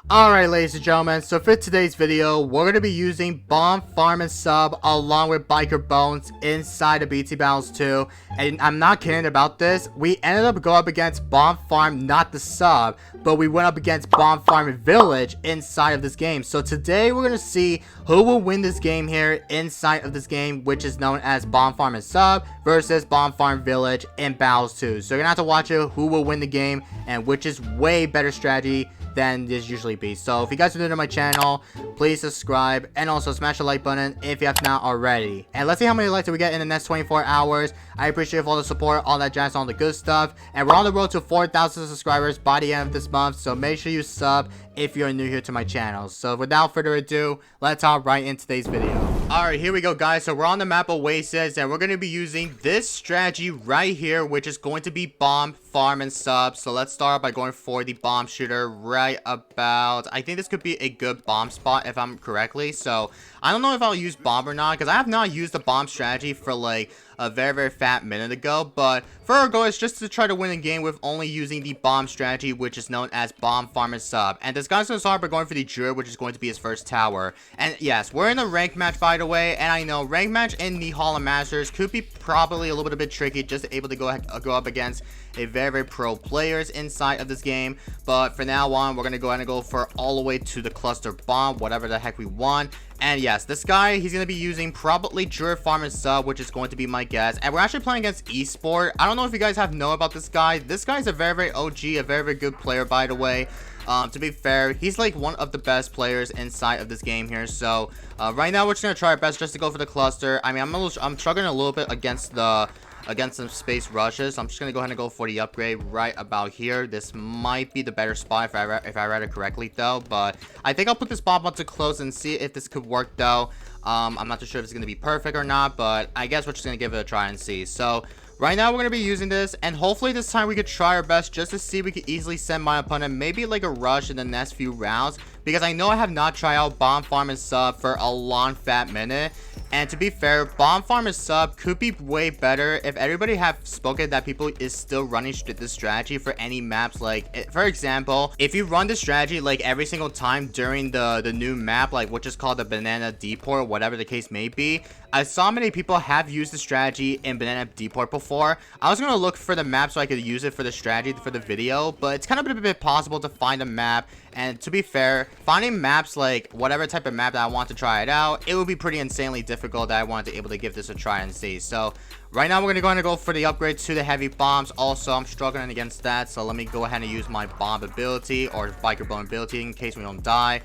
Alright, ladies and gentlemen, so for today's video, we're going to be using Bomb Farm and Sub along with Biker Bones inside of BT Battles 2. And I'm not kidding about this. We ended up going up against Bomb Farm, not the sub, but we went up against Bomb Farm and Village inside of this game. So today we're going to see who will win this game here inside of this game, which is known as Bomb Farm and Sub versus Bomb Farm Village in Battles 2. So you're going to have to watch it, who will win the game and which is way better strategy than this usually be. So if you guys are new to my channel, please subscribe and also smash the like button if you have not already. And let's see how many likes we get in the next 24 hours. I appreciate all the support, all that jazz, all the good stuff. And we're on the road to 4,000 subscribers by the end of this month, so make sure you sub if you're new here to my channel. So without further ado, let's hop right into today's video. Alright, here we go, guys. So we're on the map Oasis, and we're going to be using this strategy right here, which is going to be Bomb, Farm, and Sub. So let's start by going for the Bomb Shooter right about... I think this could be a good bomb spot if I'm correctly. So I don't know if I'll use Bomb or not, because I have not used the Bomb strategy for like a very fat minute ago. But for our goal is just to try to win a game with only using the Bomb strategy, which is known as Bomb, Farm, and Sub. And this guy's going to start by going for the Druid, which is going to be his first tower. And yes, we're in a ranked match, by the way, and I know ranked match in the Hall of Masters could be probably a little bit tricky, just able to go up against a very pro players inside of this game. But for now on, we're going to go ahead and go for all the way to the cluster bomb, whatever the heck we want. And yes, this guy, he's going to be using probably Druid, Farm, and Sub, which is going to be my guess. And we're actually playing against Esport. I don't know if you guys know about this guy. This guy's a very OG, a very good player, by the way. To be fair, he's like one of the best players inside of this game here. So right now we're just gonna try our best just to go for the cluster. I mean, I'm struggling a little bit against some space rushes. So I'm just gonna go ahead and go for the upgrade right about here. This might be the better spot if I read it correctly though. But I think I'll put this bomb up to close and see if this could work though. I'm not too sure if it's gonna be perfect or not, but I guess we're just gonna give it a try and see. So right now we're going to be using this, and hopefully this time we could try our best just to see if we could easily send my opponent maybe like a rush in the next few rounds, because I know I have not tried out Bomb, Farm, and Sub for a long fat minute. And to be fair, Bomb, Farm, and Sub could be way better if everybody have spoken that people is still running this strategy for any maps. Like, for example, if you run this strategy like every single time during the new map, like which is called the Banana Deport, whatever the case may be. I saw many people have used the strategy in Banana Deport before. I was going to look for the map so I could use it for the strategy for the video, but it's kind of a bit possible to find a map. And to be fair, finding maps like whatever type of map that I want to try it out, it would be pretty insanely difficult that I wanted to be able to give this a try and see. So right now we're going to go for the upgrade to the heavy bombs. Also, I'm struggling against that, so let me go ahead and use my bomb ability or biker bone ability in case we don't die.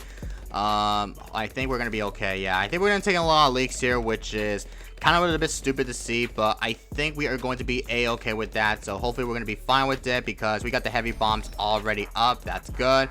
I think we're gonna be okay. Yeah, I think we're gonna take a lot of leaks here, which is kind of a little bit stupid to see, but I think we are going to be a-okay with that. So hopefully we're gonna be fine with it because we got the heavy bombs already up. That's good.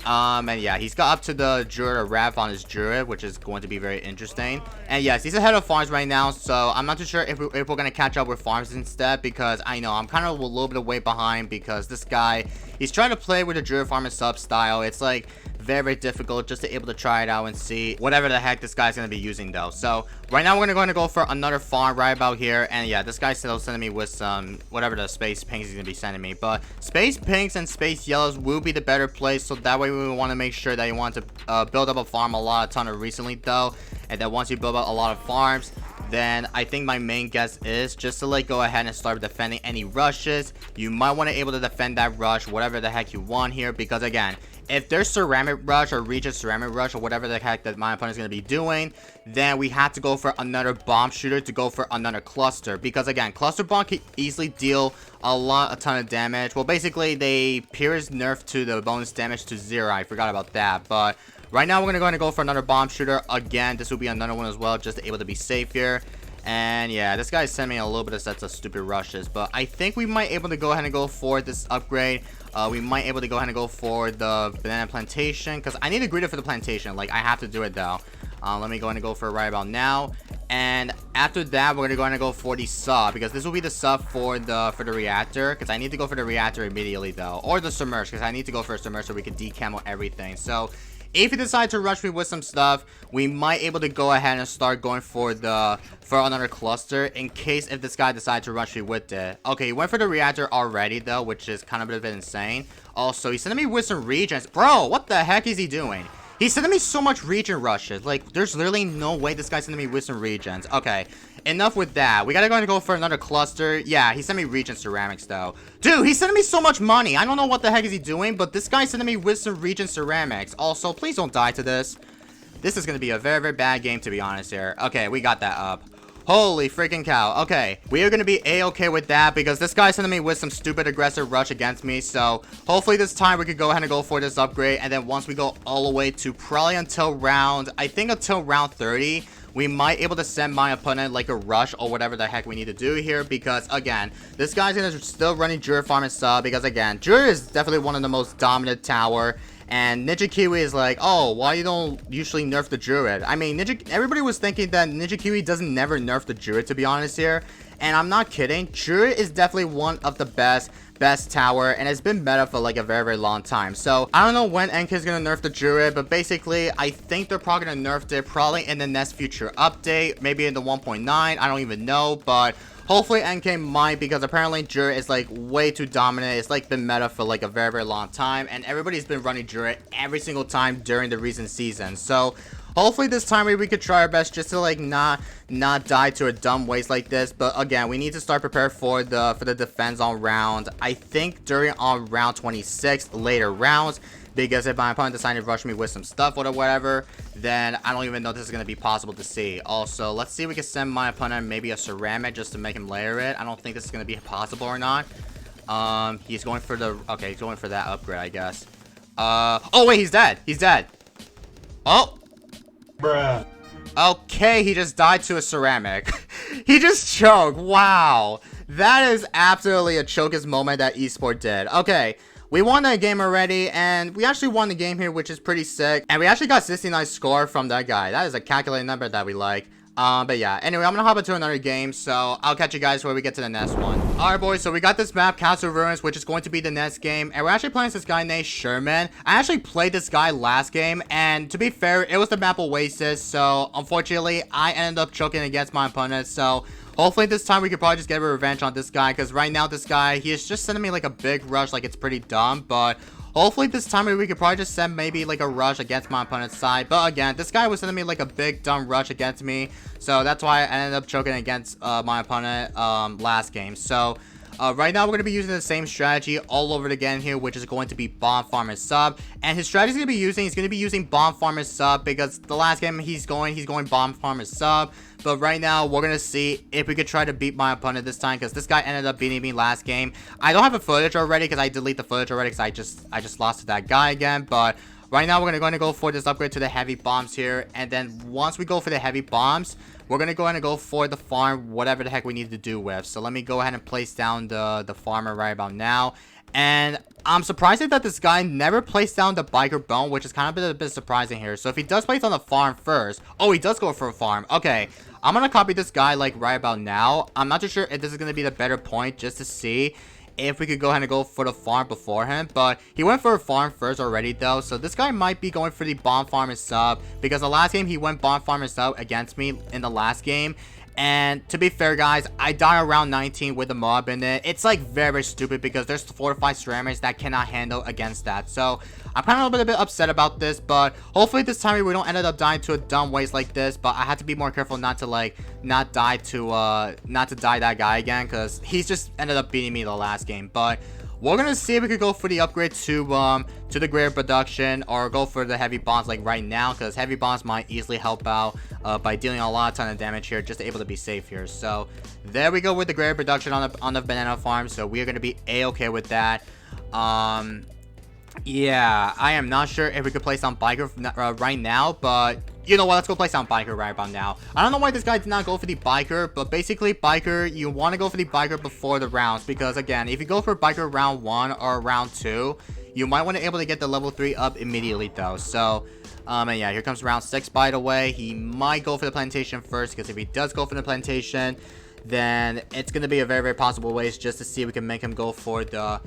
And yeah, he's got up to the Druid or Wrath on his Druid, which is going to be very interesting. And yes, he's ahead of Farms right now, so I'm not too sure if we're going to catch up with Farms instead, because I know I'm kind of a little bit way behind, because this guy, he's trying to play with the Druid, Farm, and Sub style. It's like very difficult just to able to try it out and see whatever the heck this guy's going to be using though. So right now we're going to go for another farm right about here. And yeah, this guy's still sending me with some whatever the space pinks he's going to be sending me, but space pinks and space yellows will be the better place. So that way we want to make sure that you want to build up a farm a ton of recently though, and then once you build up a lot of farms, then I think my main guess is just to like go ahead and start defending any rushes. You might want to able to defend that rush whatever the heck you want here, because again, if there's ceramic rush or Regis ceramic rush or whatever the heck that my opponent is going to be doing, then we have to go for another bomb shooter to go for another cluster, because again, cluster bomb can easily deal a ton of damage. Well, basically they pierce nerf to the bonus damage to 0. I forgot about that, but right now we're going to go for another bomb shooter again. This will be another one as well, just to able to be safe here. And yeah, this guy's sending me a little bit of sets of stupid rushes, but I think we might able to go ahead and go for this upgrade. We might able to go ahead and go for the banana plantation, because I need to greet it for the plantation. Like, I have to do it though. Let me go ahead and go for it right about now. And after that, we're gonna go ahead and go for the sub, because this will be the sub for the reactor, because I need to go for the reactor immediately though, or the submerge, because I need to go for a submerge so we can decamo everything. So if he decides to rush me with some stuff, we might able to go ahead and start going for another cluster in case if this guy decides to rush me with it. Okay, he went for the reactor already though, which is kind of a bit insane. Also, he's sending me with some regions. Bro, what the heck is he doing? He's sending me so much region rushes. Like, there's literally no way this guy's sending me with some regions. Okay, enough with that. We gotta go for another cluster. Yeah, he sent me region ceramics, though. Dude, he's sending me so much money. I don't know what the heck is he doing, but this guy's sending me with some region ceramics. Also, please don't die to this. This is gonna be a very, very bad game, to be honest here. Okay, we got that up. Holy freaking cow. Okay, we are going to be a-okay with that because this guy's sending me with some stupid aggressive rush against me. So hopefully this time we could go ahead and go for this upgrade. And then once we go all the way to probably until round 30, we might able to send my opponent like a rush or whatever the heck we need to do here. Because again, this guy's going to still running Druid farm and sub. Because again, Druid is definitely one of the most dominant tower. And Ninja Kiwi is like, oh, why you don't usually nerf the Druid? I mean, everybody was thinking that Ninja Kiwi doesn't never nerf the Druid, to be honest here. And I'm not kidding. Druid is definitely one of the best tower, and it's been meta for like a very, very long time. So I don't know when NK is gonna nerf the Druid, but basically I think they're probably gonna nerf it probably in the next future update, maybe in the 1.9. I don't even know, but hopefully NK might, because apparently Druid is like way too dominant. It's like been meta for like a very, very long time, and everybody's been running Druid every single time during the recent season. So hopefully this time we could try our best just to like not die to a dumb waste like this. But again, we need to start prepare for the defense on round, I think during on round 26 later rounds, because if my opponent decided to rush me with some stuff or whatever, then I don't even know if this is going to be possible to see. Also, let's see if we can send my opponent maybe a ceramic just to make him layer it. I don't think this is going to be possible or not. He's going for the, okay, he's going for that upgrade, I guess. Oh wait, he's dead. He's dead. Oh. Bruh. Okay, he just died to a ceramic. He just choked. Wow. That is absolutely a chokest moment that eSport did. Okay, we won that game already, and we actually won the game here, which is pretty sick. And we actually got 69 score from that guy. That is a calculated number that we like. But yeah, anyway, I'm gonna hop into another game, so I'll catch you guys when we get to the next one. Alright boys, so we got this map, Castle Ruins, which is going to be the next game, and we're actually playing this guy named Sherman. I actually played this guy last game, and to be fair, it was the map Oasis, so unfortunately, I ended up choking against my opponent. So hopefully this time we could probably just get a revenge on this guy, because right now this guy, he is just sending me like a big rush, like it's pretty dumb. But hopefully this time we could probably just send maybe like a rush against my opponent's side. But again, this guy was sending me like a big dumb rush against me, so that's why I ended up choking against my opponent last game. So right now we're going to be using the same strategy all over again here, which is going to be bomb farm and sub. And his strategy he's going to be using bomb farm and sub, because the last game he's going bomb farm and sub. But right now we're going to see if we could try to beat my opponent this time, because this guy ended up beating me last game. I don't have a footage already because I deleted the footage already because I just lost to that guy again. But right now we're going to go for this upgrade to the heavy bombs here, and then once we go for the heavy bombs, we're going to go ahead and go for the farm, whatever the heck we need to do with. So let me go ahead and place down the farmer right about now. And I'm surprised that this guy never placed down the biker bone, which is kind of a bit surprising here. So if he does place on the farm first, oh, he does go for a farm. Okay, I'm going to copy this guy like right about now. I'm not too sure if this is going to be the better point, just to see if we could go ahead and go for the farm before him. But he went for a farm first already though, so this guy might be going for the bomb farm and sub, because the last game he went bomb farm and sub against me in the last game. And to be fair guys, I die around 19 with the mob in it. It's like very stupid because there's 4 or 5 ceramics that cannot handle against that. So I'm kind of a bit upset about this, but hopefully this time we don't end up dying to a dumb waste like this. But I have to be more careful not to die that guy again, because he's just ended up beating me the last game. But we're gonna see if we could go for the upgrade to the greater production, or go for the heavy bombs like right now, because heavy bombs might easily help out by dealing a ton of damage here, just able to be safe here. So there we go with the greater production on the banana farm. So we are gonna be a-okay with that. Yeah, I am not sure if we could place on biker right now, but you know what, let's go place on biker right about now. I don't know why this guy did not go for the biker, but basically biker, you want to go for the biker before the rounds, because again, if you go for biker round 1 or round 2, you might want to able to get the level 3 up immediately though. So and yeah, here comes round 6 by the way. He might go for the plantation first, because if he does go for the plantation, then it's going to be a very possible waste just to see if we can make him go for the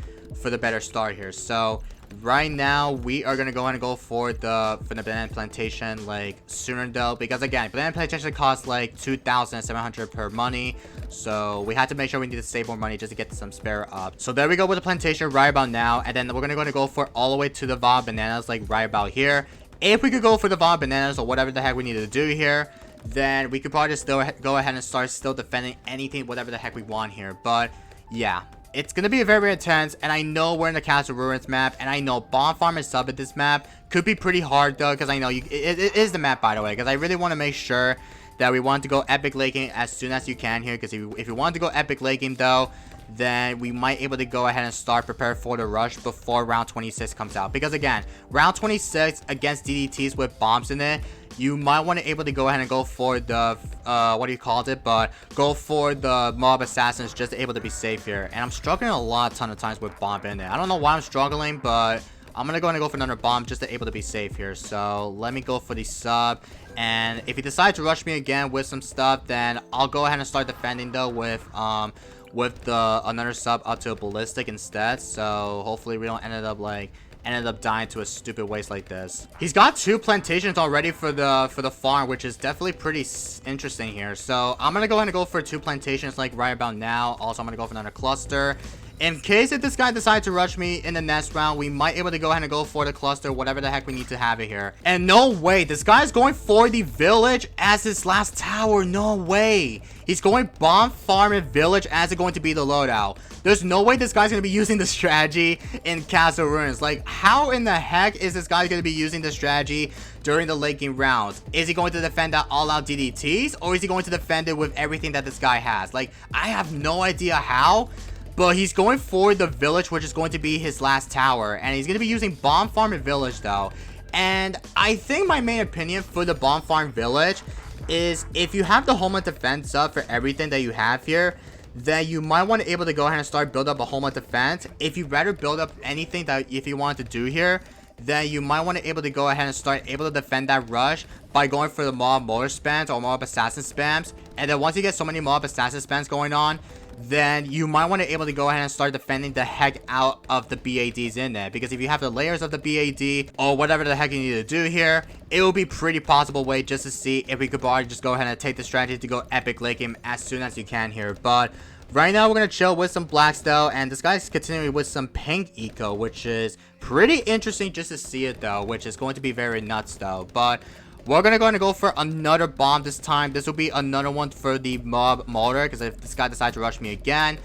better start here. So Right now, we are gonna go ahead and go for the banana plantation like sooner though, because again, banana plantation costs like 2,700 per money. So we had to make sure we need to save more money just to get some spare up. So there we go with the plantation right about now, and then we're gonna go for all the way to the Vault Bananas like right about here. If we could go for the Vault Bananas or whatever the heck we need to do here, then we could probably just still go ahead and start still defending anything, whatever the heck we want here. But yeah, it's going to be very, very intense, and I know we're in the Castle Ruins map, and I know Bomb Farm and Sub at this map could be pretty hard, though, because I know it is the map, by the way, because I really want to make sure that we want to go Epic Laking as soon as you can here, because if you want to go Epic Laking, though, then we might able to go ahead and start prepare for the rush before round 26 comes out, because again, round 26 against DDTs with bombs in it, you might want to able to go ahead and go for the what do you call it, but go for the mob assassins just to able to be safe here. And I'm struggling a ton of times with bomb in it. I don't know why I'm struggling, but I'm gonna go ahead and go for another bomb just to able to be safe here. So let me go for the sub, and if he decides to rush me again with some stuff, then I'll go ahead and start defending though with the another sub up to a ballistic instead. So hopefully we don't ended up dying to a stupid waste like this. He's got 2 plantations already for the farm, which is definitely pretty interesting here. So I'm gonna go ahead and go for 2 plantations like right about now. Also, I'm gonna go for another cluster. In case if this guy decides to rush me in the next round, we might able to go ahead and go for the cluster, whatever the heck we need to have it here. And no way, this guy's going for the village as his last tower. No way. He's going bomb, farm, and village as it's going to be the loadout. There's no way this guy's going to be using the strategy in Castle Ruins. Like, how in the heck is this guy going to be using the strategy during the laking rounds? Is he going to defend that all-out DDTs, or is he going to defend it with everything that this guy has? Like, I have no idea how. But he's going for the village, which is going to be his last tower. And he's going to be using bomb farm and village, though. And I think my main opinion for the bomb farm village is if you have the homeland defense up for everything that you have here, then you might want to able to go ahead and start build up a homeland defense. If you rather build up anything that if you want to do here, then you might want to able to go ahead and start able to defend that rush by going for the mob motor spams or mob assassin spams. And then once you get so many mob assassin spams going on, then you might want to able to go ahead and start defending the heck out of the BADs in there. Because if you have the layers of the BAD or whatever the heck you need to do here, it will be pretty possible way just to see if we could probably just go ahead and take the strategy to go epic lake him as soon as you can here. But right now we're going to chill with some blacks though, and this guy's continuing with some pink eco, which is pretty interesting just to see it though, which is going to be very nuts though. But we're going to go for another bomb this time. This will be another one for the mob motor, because if this guy decides to rush me again,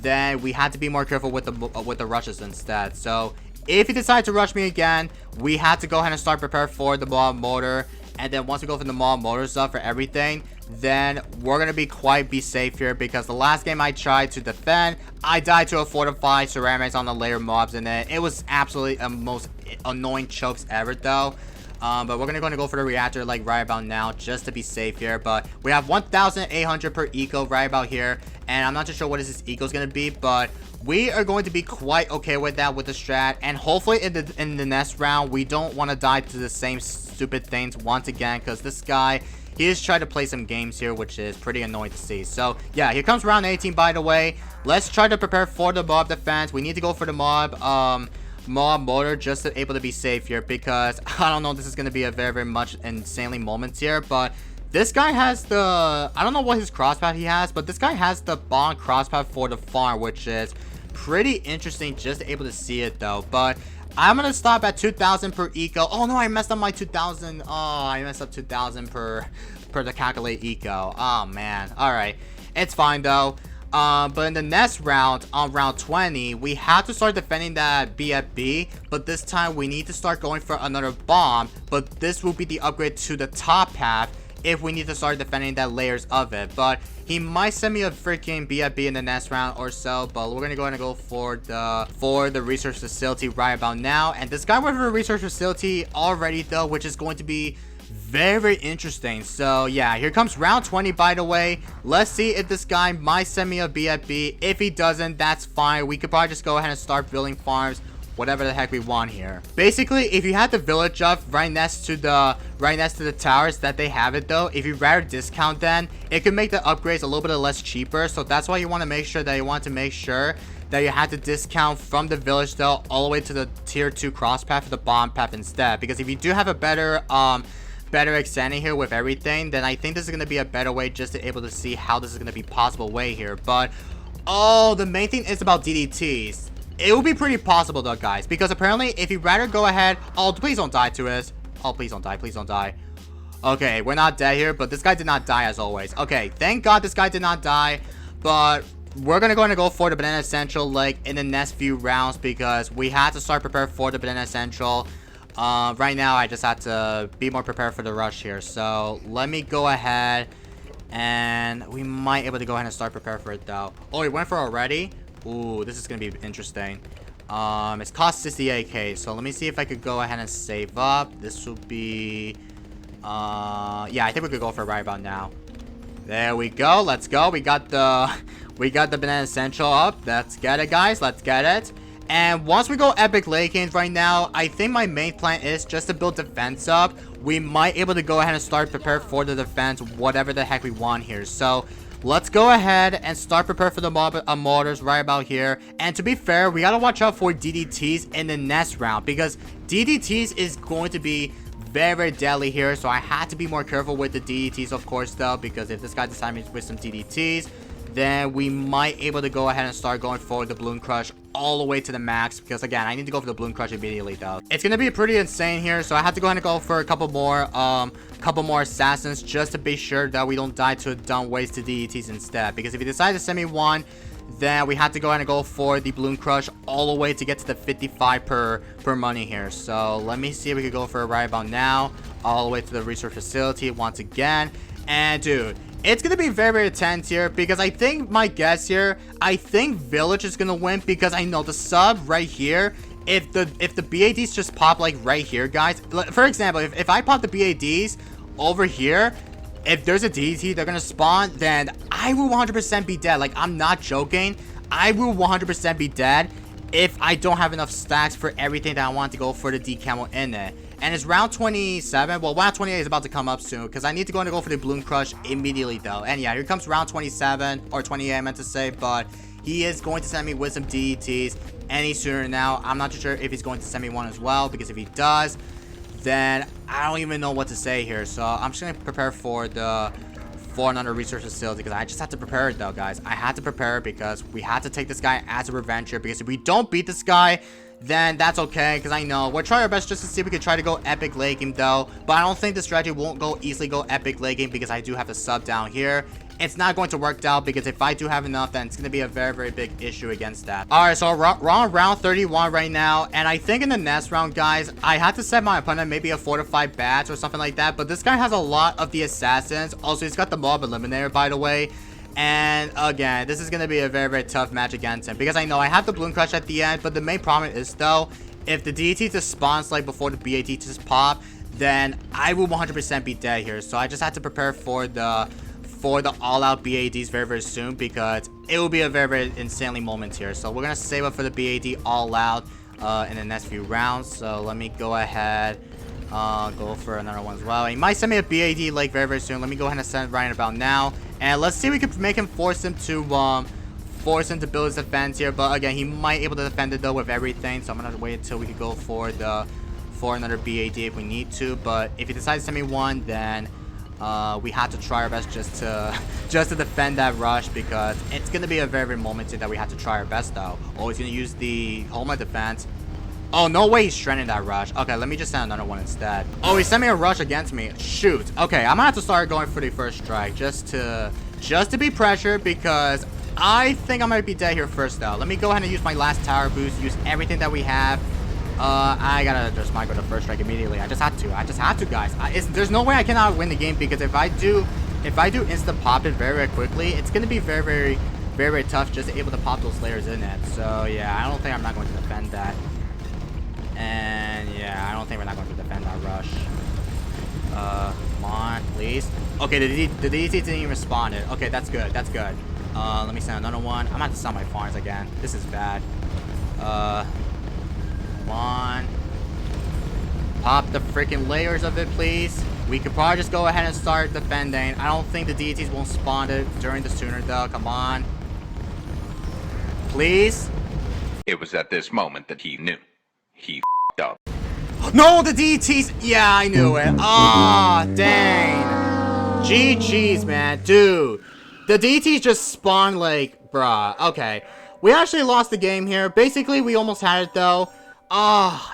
then we have to be more careful with the rushes instead. So if he decides to rush me again, we have to go ahead and start prepare for the mob motor. And then once we go for the mob motor stuff for everything, then we're going to be safe here, because the last game I tried to defend, I died to a fortified ceramics on the layer mobs in it. It was absolutely the most annoying chokes ever though. But we're gonna go for the reactor like right about now just to be safe here. But we have 1,800 per eco right about here, and I'm not too sure what this eco is gonna be, but we are going to be quite okay with that with the strat. And hopefully in the next round we don't want to die to the same stupid things once again, because this guy, he is trying to play some games here, which is pretty annoying to see. So yeah, here comes round 18 by the way. Let's try to prepare for the mob defense. We need to go for the mob motor just to able to be safe here, because I don't know, this is going to be a very, very much insanely moments here. But this guy has the, I don't know what his crosspath he has, but this guy has the bond crosspath for the farm, which is pretty interesting just to able to see it though. But I'm gonna stop at 2,000 per eco. Oh no, I messed up my 2,000. Oh, I messed up 2,000 per the calculate eco. Oh man. All right, it's fine though. But in the next round, on round 20, we have to start defending that BFB, but this time we need to start going for another bomb, but this will be the upgrade to the top path if we need to start defending that layers of it. But he might send me a freaking BFB in the next round or so, but we're gonna go for the research facility right about now. And this guy went for a research facility already though, which is going to be very, very interesting. So yeah, here comes round 20 by the way. Let's see if this guy might send me a BFB. If he doesn't, that's fine. We could probably just go ahead and start building farms whatever the heck we want here. Basically, if you had the village up right next to the towers that they have it though, if you rather discount then, it could make the upgrades a little bit less cheaper. So that's why you want to make sure that you have to discount from the village though all the way to the tier 2 cross path for the bomb path instead. Because if you do have a better extending here with everything, then I think this is going to be a better way just to able to see how this is going to be possible way here. But oh, the main thing is about DDTs. It will be pretty possible though, guys, because apparently if you rather go ahead, oh, please don't die to us. Oh, please don't die, please don't die. Okay, we're not dead here, but this guy did not die as always. Okay, thank God this guy did not die, but we're gonna go for the banana essential like in the next few rounds because we had to start prepare for the banana essential. Right now I just had to be more prepared for the rush here, so let me go ahead and we might able to go ahead and start prepare for it though. Oh, we went for already. Ooh, this is gonna be interesting. It's cost 68k, so let me see if I could go ahead and save up. This will be yeah, I think we could go for it right about now. There we go. Let's go. We got the banana essential up. Let's get it, guys. Let's get it. And once we go epic late games right now, I think my main plan is just to build defense up. We might able to go ahead and start prepare for the defense, whatever the heck we want here. So let's go ahead and start prepare for the mortars right about here. And to be fair, we gotta watch out for DDTs in the next round because DDTs is going to be very deadly here. So I had to be more careful with the DDTs, of course, though, because if this guy decides with some DDTs, then we might able to go ahead and start going for the balloon crush all the way to the max, because again I need to go for the balloon crush immediately though. It's gonna be pretty insane here, so I have to go ahead and go for a couple more assassins just to be sure that we don't die to a dumb wasted DDTs instead, because if you decide to send me one, then we have to go ahead and go for the balloon crush all the way to get to the 55 per money here. So let me see if we could go for it right about now, all the way to the research facility once again. And dude, it's gonna be very tense here because I think my guess here, I think village is gonna win because I know the sub right here, if the BADs just pop like right here, guys, for example, if I pop the BADs over here, if there's a DDT they're gonna spawn, then I will 100% be dead. Like, I'm not joking, I will 100% be dead if I don't have enough stacks for everything that I want to go for the D camo in it. And it's round 27. Well, round 28 is about to come up soon because I need to go for the balloon crush immediately though. And yeah, here comes round 27 or 28 I meant to say, but he is going to send me with some DDTs any sooner now. I'm not too sure if he's going to send me one as well, because if he does, then I don't even know what to say here. So I'm just gonna prepare for another research facility because I just had to prepare it though, guys. I had to prepare because we had to take this guy as a revenge here, because if we don't beat this guy, then that's okay, because I know we're trying our best just to see if we can try to go epic late game though, but I don't think the strategy won't easily go epic late game because I do have the sub down here. It's not going to work out because if I do have enough, then it's going to be a very big issue against that. Alright, so we're on round 31 right now, and I think in the next round, guys, I had to set my opponent maybe a 4 to 5 bats or something like that, but this guy has a lot of the assassins. Also, he's got the mob eliminator, by the way. And again, this is going to be a very tough match against him because I know I have the balloon crush at the end, but the main problem is though, if the DT just spawns like before the BAT just pop, then I will 100% be dead here. So I just had to prepare for the all-out BADs very soon because it will be a very insanely moment here. So we're going to save up for the BAD all-out in the next few rounds. So let me go ahead, go for another one as well. He might send me a BAD like very soon. Let me go ahead and send it right about now. And let's see if we can make him force him to build his defense here. But again, he might able to defend it though with everything. So I'm gonna wait until we can go for another BAD if we need to. But if he decides to send me one, then we have to try our best just to defend that rush, because it's gonna be a very moment that we have to try our best though. Oh, he's gonna use the homeland defense. Oh, no way he's shredding that rush. Okay, let me just send another one instead. Oh, he sent me a rush against me. Shoot. Okay, I'm gonna have to start going for the first strike just to be pressured, because I think I might be dead here first though. Let me go ahead and use my last tower boost, use everything that we have. I gotta just micro the first strike immediately. I just had to, guys. There's no way I cannot win the game, because if I do instant pop it very quickly, it's gonna be very tough just able to pop those layers in it. So yeah, I don't think I'm not going to defend that. And yeah, I don't think we're not going to defend that rush. Come on, please. Okay, the DDT didn't even respond it. Okay, that's good. That's good. Let me send another one. I'm gonna have to sell my farms again. This is bad. Come on. Pop the freaking layers of it, please. We could probably just go ahead and start defending. I don't think the deities won't spawn it during the sooner, though. Come on. Please. It was at this moment that he knew. He f***ed up. No, the deities. Yeah, I knew it. Ah, dang. GG's, man. Dude. The deities just spawned like, bruh. Okay. We actually lost the game here. Basically, we almost had it, though.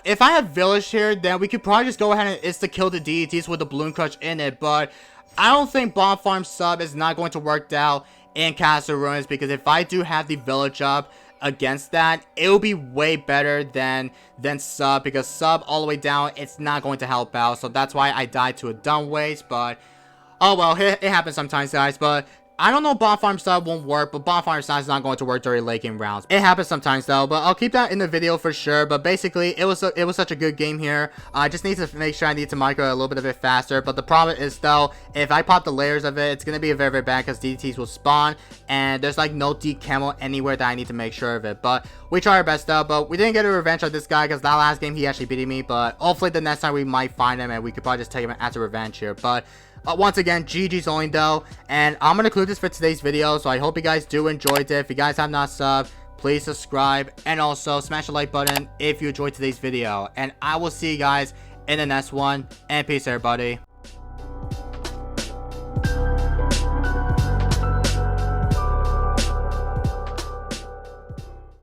If I had village here, then we could probably just go ahead and insta-kill the deities with the Bloon Crush in it, but I don't think Bomb Farm sub is not going to work out in Castle Ruins, because if I do have the village up against that, it will be way better than sub, because sub all the way down, it's not going to help out, so that's why I died to a dumb waste, but oh well, it happens sometimes, guys. But I don't know, Bomb Farm sub won't work, but Bomb Farm sub is not going to work during late game rounds. It happens sometimes, though, but I'll keep that in the video for sure. But basically, it was such a good game here. I just need to make sure I need to micro it a little bit faster. But the problem is, though, if I pop the layers of it, it's going to be very, very bad, because DTs will spawn, and there's like no decamo anywhere that I need to make sure of it. But we try our best, though. But we didn't get a revenge on this guy, because that last game he actually beat me. But hopefully the next time we might find him, and we could probably just take him as a revenge here. But once again, GG's only, though, and I'm going to conclude this for today's video, so I hope you guys do enjoyed it. If you guys have not subbed, please subscribe, and also smash the like button if you enjoyed today's video, and I will see you guys in the next one, and peace, everybody.